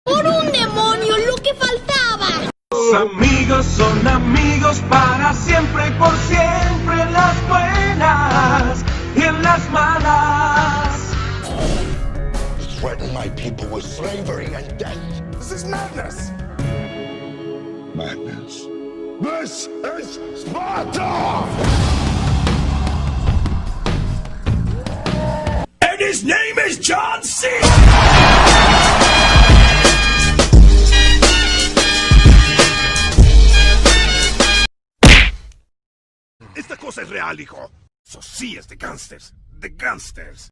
¡Por un demonio, lo que faltaba! Los amigos son amigos para siempre y por siempre, en las buenas y en las malas. Threaten my people with slavery and death. This is madness. Madness. This is Sparta! And his name is John C. Esta cosa es real, hijo. Eso sí es de gangsters. De gangsters.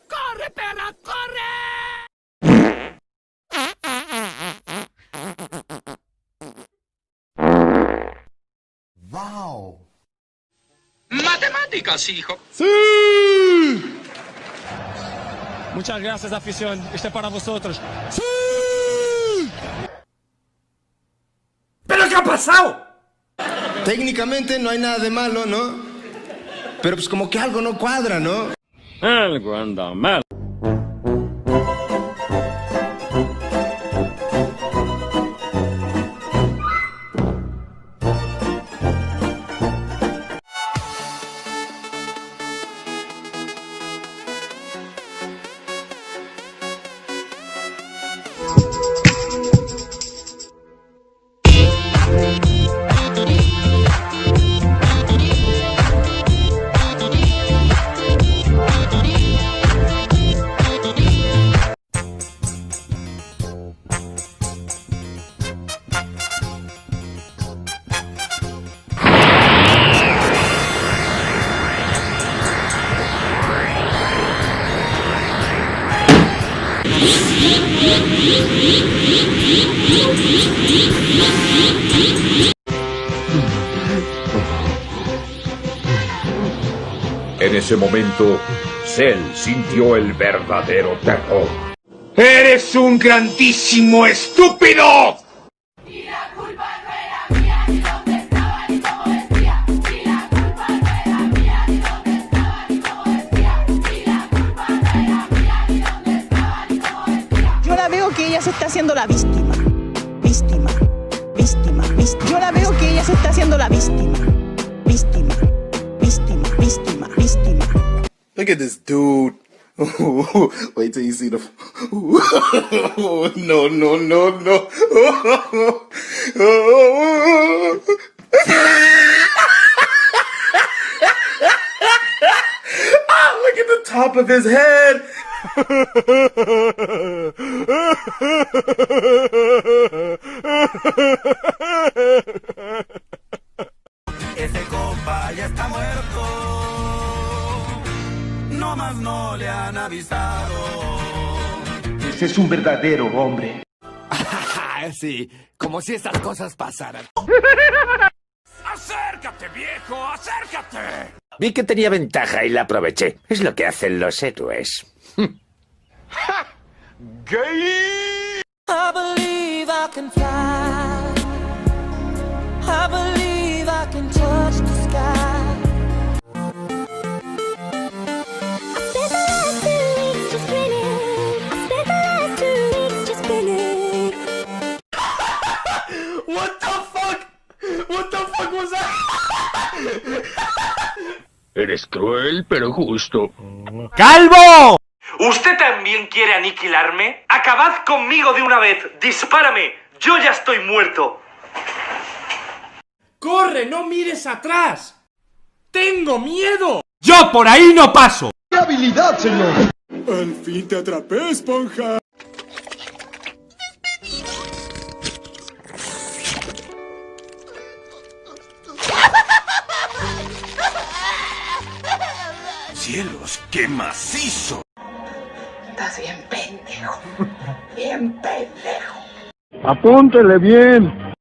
¡Corre, perra, corre! Wow. Matemáticas, hijo. ¡Sí! Muchas gracias, afición. Este es para vosotros. ¡Sí! ¿Pero qué ha pasado? Técnicamente no hay nada de malo, ¿no? Pero pues como que algo no cuadra, ¿no? Algo anda mal. En ese momento, Cell sintió el verdadero terror. ¡Eres un grandísimo estúpido! Y la culpa no era mía, ni dónde estaba, ni cómo vestía. Y la culpa no era mía, ni dónde estaba, ni cómo vestía. Y la culpa no era mía, ni dónde estaba, ni cómo vestía. Yo la veo que ella se está haciendo la víctima. Víctima. Víctima. Yo la veo que ella se está haciendo la víctima. Víctima. Víctima. Víctima. Víctima. Look at this dude. Wait till you see the... No, no, no, no. Look at the top of his head. Ese compa ya está muerto. No más no le han avisado. Ese es un verdadero hombre. Sí, como si estas cosas pasaran. ¡Acércate, viejo! ¡Acércate! Vi que tenía ventaja y la aproveché. Es lo que hacen los héroes. ¡Gay! I believe I can fly. I believe I can touch the sky. What the fuck? What the fuck was that? Eres cruel, pero justo. ¡Calvo! ¿Usted también quiere aniquilarme? ¡Acabad conmigo de una vez! ¡Dispárame! ¡Yo ya estoy muerto! ¡Corre, no mires atrás! ¡Tengo miedo! ¡Yo por ahí no paso! ¡Qué habilidad, señor! Al fin te atrapé, esponja. ¡Cielos, qué macizo! Estás bien pendejo. Bien pendejo. Apúntele bien.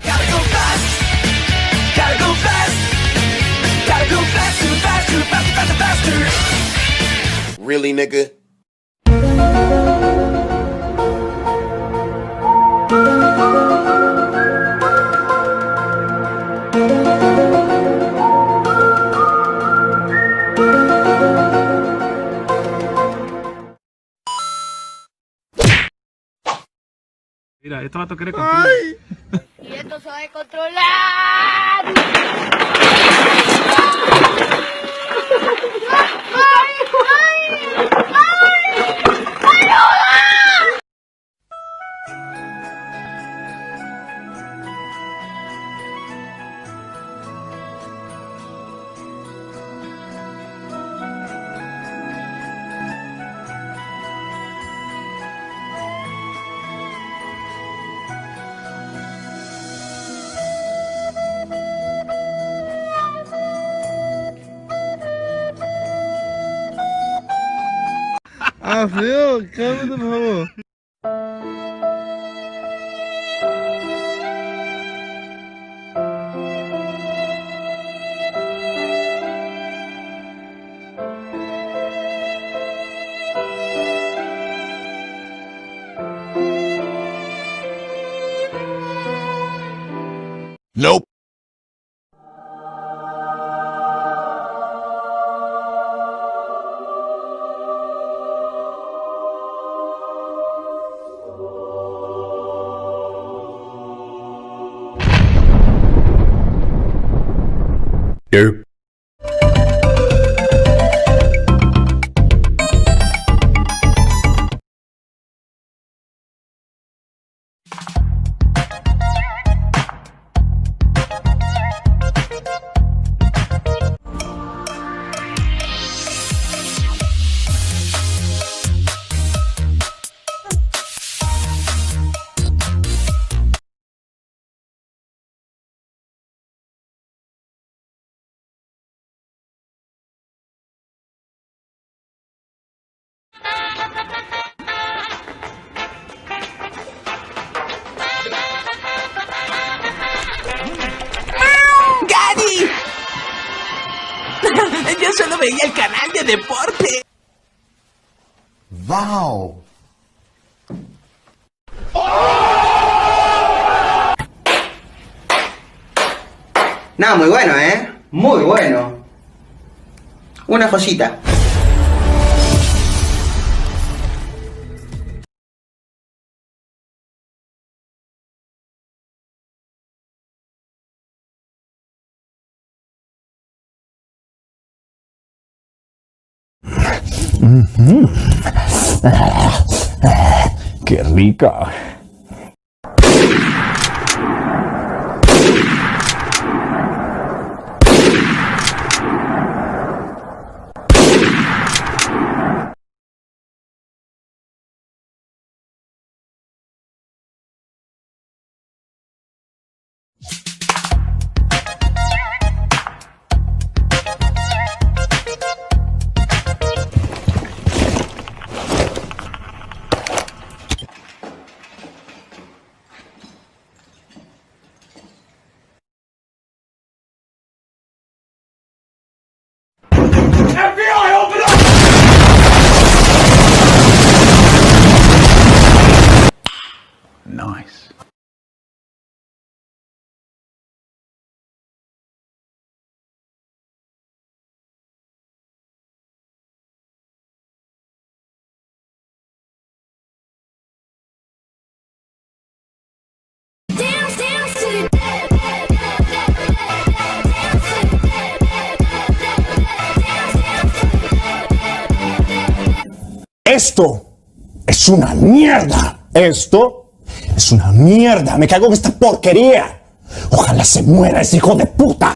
Gotta go fast, too fast, too fast, faster. Really, nigga? Mira, esto va a tocar contigo. Y esto se va a controlar. Ah, feo, cálmate, por favor. Nope. Nope. ¡Gary! Yo solo veía el canal de deporte. Wow. Nada, muy bueno, ¿eh? Muy bueno. Una joyita. ¡Qué rica! Nice. Esto es una mierda. Esto es una mierda. Me cago en esta porquería. Ojalá se muera ese hijo de puta.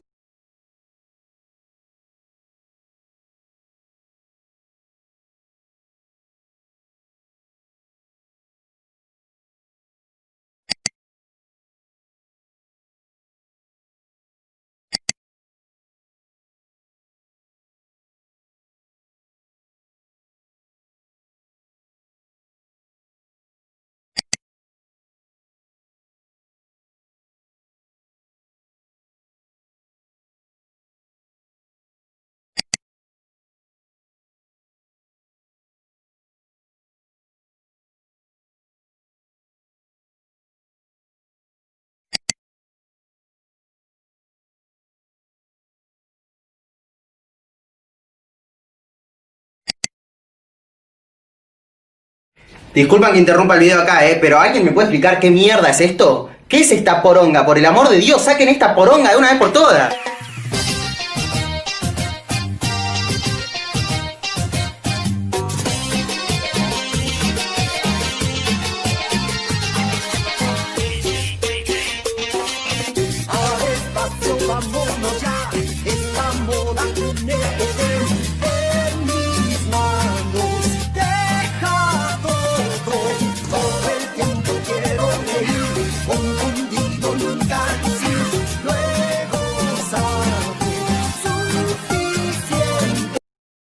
Disculpan que interrumpa el video acá, pero ¿alguien me puede explicar qué mierda es esto? ¿Qué es esta poronga? Por el amor de Dios, saquen esta poronga de una vez por todas. Vámonos ya, esta moda